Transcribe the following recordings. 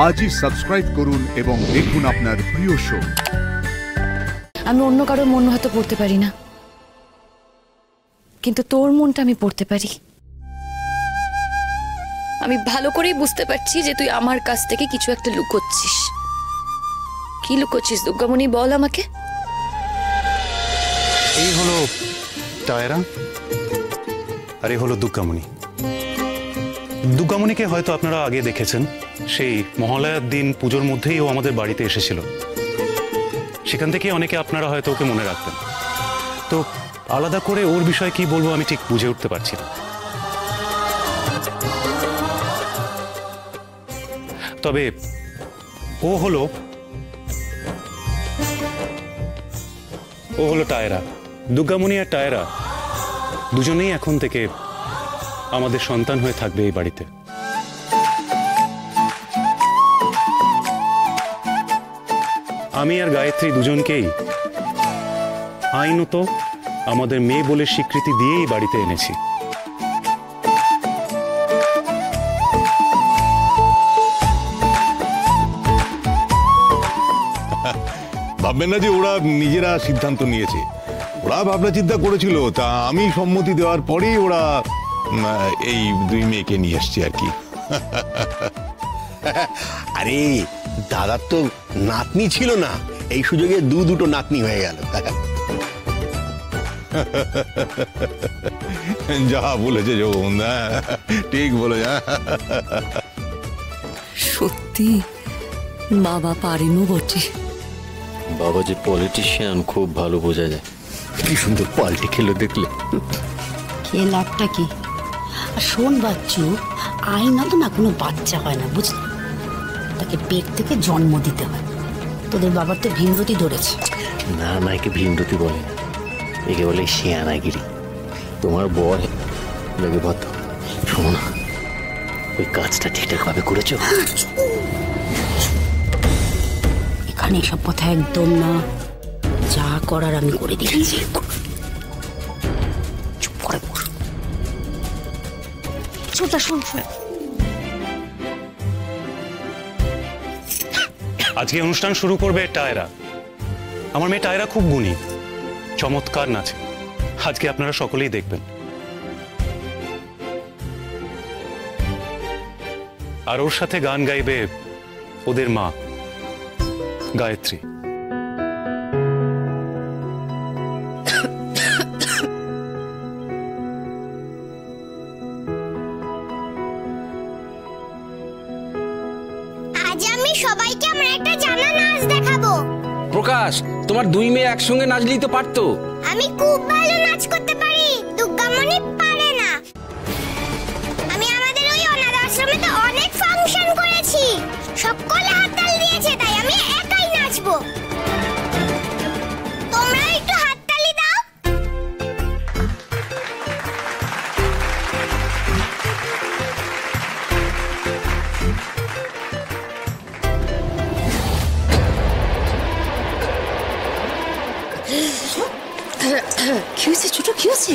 আজই সাবস্ক্রাইব করুন এবং দেখুন আপনার প্রিয় শো। আমি অন্য কারো মন হয়তো পড়তে পারি না, কিন্তু তোর মনটা আমি পড়তে পারি। আমি ভালো করেই বুঝতে পারছি যে তুই আমার কাছ থেকে কিছু একটা লুকোচ্ছিস। কি লুকোচ্ছিস দুর্গামণি, বল আমাকে। এই হলো টায়রা আর এই হলো দুর্গামণি। দুর্গামণিকে হয়তো আপনারা আগে দেখেছেন, সেই মহালয়ার দিন পুজোর মধ্যেই ও আমাদের বাড়িতে এসেছিল। সেখান থেকে অনেকে আপনারা হয়তো ওকে মনে রাখবেন। তো আলাদা করে ওর বিষয়ে কি বলবো আমি ঠিক বুঝে উঠতে পারছি না। তবে ও হলো টায়রা। দুর্গামণি আর টায়রা দুজনেই এখন থেকে আমাদের সন্তান হয়ে থাকবে এই বাড়িতে। আমি আর গায়ত্রী দুজনকেই আইনত আমাদের মেয়ে বলে স্বীকৃতি দিয়েই বাড়িতে এনেছি। ভাববেন না যে ওরা নিজেরা সিদ্ধান্ত নিয়েছে, ওরা ভাবনা চিন্তা করেছিল, তা আমি সম্মতি দেওয়ার পরেই ওরা এই দুই মেয়েকে নিয়ে আসছে আর কি। আরে দাদার তো নাতনি ছিল না, এই সুযোগে দুটো নাতনি হয়ে গেল। যা বলেছে যখন, ঠিক বলে। সত্যি বাবা পারেনও বটে। বাবা যে পলিটিশিয়ান খুব ভালো বোঝা যায়। কি সুন্দর পাল্টি খেলো দেখলে। খেলাটা কি? আর শোন বাচ্চু, আইনা তো না কোনো বাচ্চা হয় না, বুঝলি? তাকে পেট থেকে জন্ম দিতে হয়। তোদের বাবার তো ভীমরতি ধরেছে। না না, একে ভীমরতি বলে না, একে বলে শিয়ানাগিরি। তোমার বর লাগে বদ্ধ। শোনো না, ওই কাজটা ঠিকঠাক ভাবে করেছো? এখানে এসব কথা একদম না, যা করার আমি করে দিয়েছি। চুপ করে বস। ছোটা শোন। আজকে অনুষ্ঠান শুরু করবে টায়রা। আমার মেয়ে টায়রা খুব গুণী, চমৎকার নাচে। আজকে আপনারা সকলেই দেখবেন। আর ওর সাথে গান গাইবে ওদের মা গায়ত্রী। আজ আমি সবাইকে আমার একটা জানা নাচ দেখাবো। প্রকাশ, তোমার দুই মেয়ে একসঙ্গে নাচলেই তো পারতো। আমি খুব ভালো নাচ করতে পারি, দুর্গামণি পারে না। আমি আমাদের ওই অনাথ আশ্রমে তো অনেক ফাংশন করেছি, সকলে হাততালি দিয়েছে, তাই আমি একাই নাচবো। তোমরা একটু হাততালি দাও। কি হয়েছে ছোট, কি হয়েছে?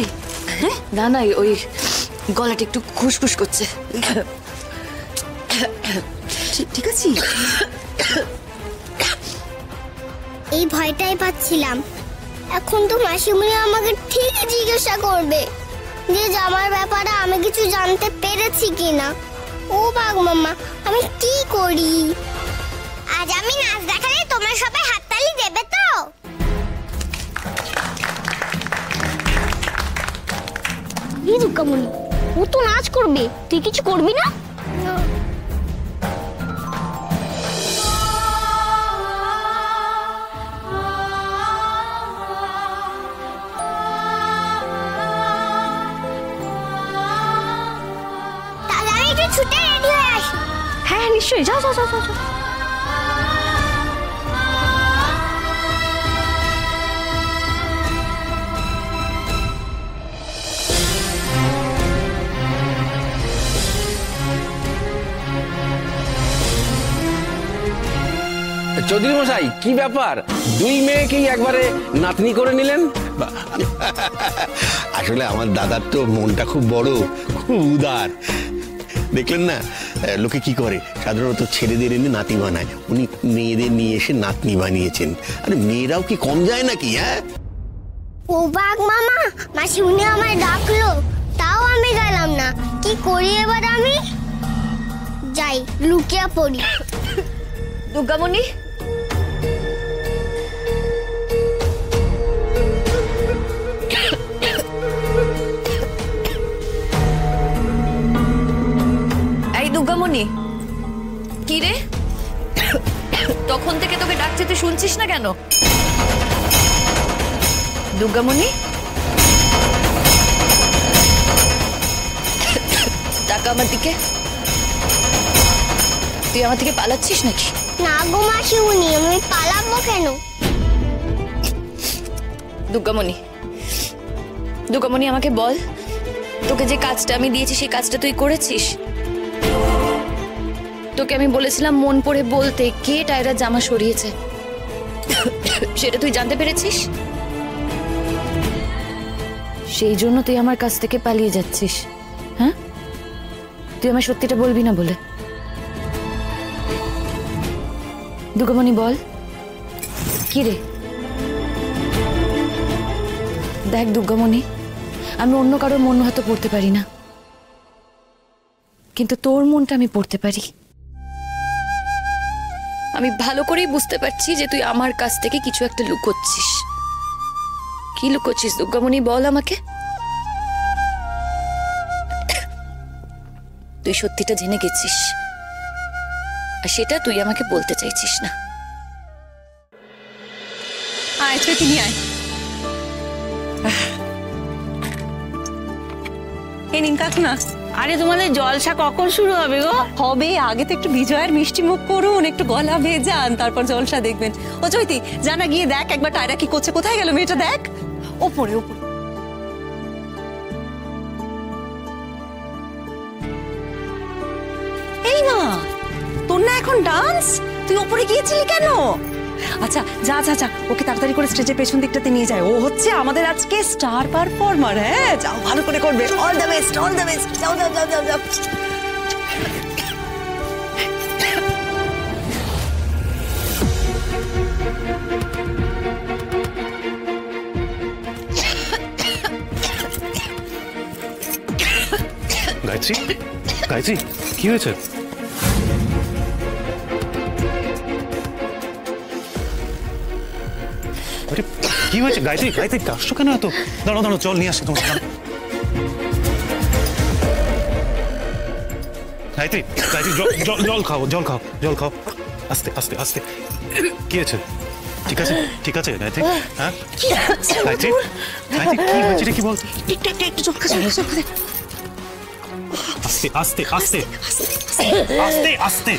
না না, ওই গলাটা একটু খুশখুশ করছে। ঠিক আছে? এই ভয়টাই পাচ্ছিলাম। এখন তো মাসিমণি আমাকে ঠিক জিজ্ঞাসা করবে যে জামার ব্যাপারে আমি কিছু জানতে পেরেছি কিনা। ও বাঘ মামা, আমি কি করি? আজ আমি নাচ দেখালে তোমরা সবাই হাততালি দেবে তো? এই দুর্গামণি, ও তো নাচ করবে, তুই কিছু করবি না? তাহলে আমি একটু ছুটে রেডি হয়ে আসি। হ্যাঁ নিশ্চয়ই, যাও যাও যাও যাও। চৌধুরী মশাই, কি ব্যাপার? দুই মেয়েকেই একবারে নাতনি করে নিলেন? আসলে আমার দাদার তো মনটা খুব বড়, খুব উদার। দেখলেন না, লোকে কি করে সাধারণত ছেলেদের এনে নাতি বানায়, উনি মেয়েদের নিয়ে এসে নাতনি বানিয়েছেন। আরে মেয়েরাও কি কম যায় নাকি? হ্যাঁ ও বাঘ মামা, মাসিমণি আমায় ডাকলো, তাও আমি গেলাম না। কি করি এবার আমি? যাই লুকিয়ে পড়ি। দুর্গামণি, এই দুর্গামণি, কি রে? তখন থেকে তোকে ডাকছে, তুই শুনছিস না কেন? দুর্গামণি, টাকা আমার দিকে। তুই আমার থেকে পালাচ্ছিস নাকি? না গো মাসিমণি, আমি পালাবো কেন? দুর্গামণি, দুর্গামণি আমাকে বল, তোকে যে কাজটা আমি দিয়েছি সেই কাজটা তুই করেছিস? তোকে আমি বলেছিলাম মন পড়ে বলতে কে টায়রার জামা সরিয়েছে, সেটা তুই জানতে পেরেছিস? সেই জন্য তুই আমার কাছ থেকে পালিয়ে যাচ্ছিস? হ্যাঁ, তুই আমার সত্যিটা বলবি না বলে? দুর্গামণি বল, কি রে? দেখ দুর্গামণি, আমি অন্য কারোর মন হয়তো পড়তে পারি না, কিন্তু তোর মনটা আমি পড়তে পারি। আমি ভালো করেই বুঝতে পারছি যে তুই আমার কাছ থেকে কিছু একটা লুকোচ্ছিস। কি লুকোচ্ছিস দুর্গামণি, বল আমাকে। তুই সত্যিটা জেনে গেছিস, আর সেটা তুই আমাকে বলতে চাইছিস না। আয় চৈতি, নিয়ে আয়। এই নিন কাক না। আরে তোমাদের জলসা কখন শুরু হবে গো? হবে, আগে তো একটু বিজয়ের মিষ্টি মুখ করুন, একটু গলা ভেজান, তারপর জলসা দেখবেন। ও চৈতি, জানা গিয়ে দেখ একবার টায়রা কি করছে। কোথায় গেল মেয়েটা? দেখ ওপরে ওপরে। এই না, তোর না এখন ডান্স? তুই ওপরে গিয়েছিলি কেন? আচ্ছা যা যা যা, ওকে তাড়াতাড়ি করে স্টেজের পেছন দিকটাতে নিয়ে যায়। ও হচ্ছে আমাদের আজকে স্টার পারফর্মার। হ্যাঁ যাও, ভালো করে করবে। All the best, all the best. যাও যাও যাও যাও যাও। গায়ত্রী, গায়ত্রী, কি হয়েছে? আরে কি হয়েছে গায়ত্রী? গায়ত্রী কাশছো কেন এত? দাঁড়াও দাঁড়াও, জল নিয়ে আসি তোমার। গায়ত্রী, গায়ত্রী, জল খাও, জল খাও, জল খাও। আস্তে আস্তে আস্তে। কি হয়েছে? ঠিক আছে, ঠিক আছে গায়ত্রী? হ্যাঁ গায়ত্রী, গায়ত্রী কি হয়েছে রে, কি বল? একটু চোখ খা, চোখ খা। আস্তে আস্তে আস্তে আস্তে আস্তে।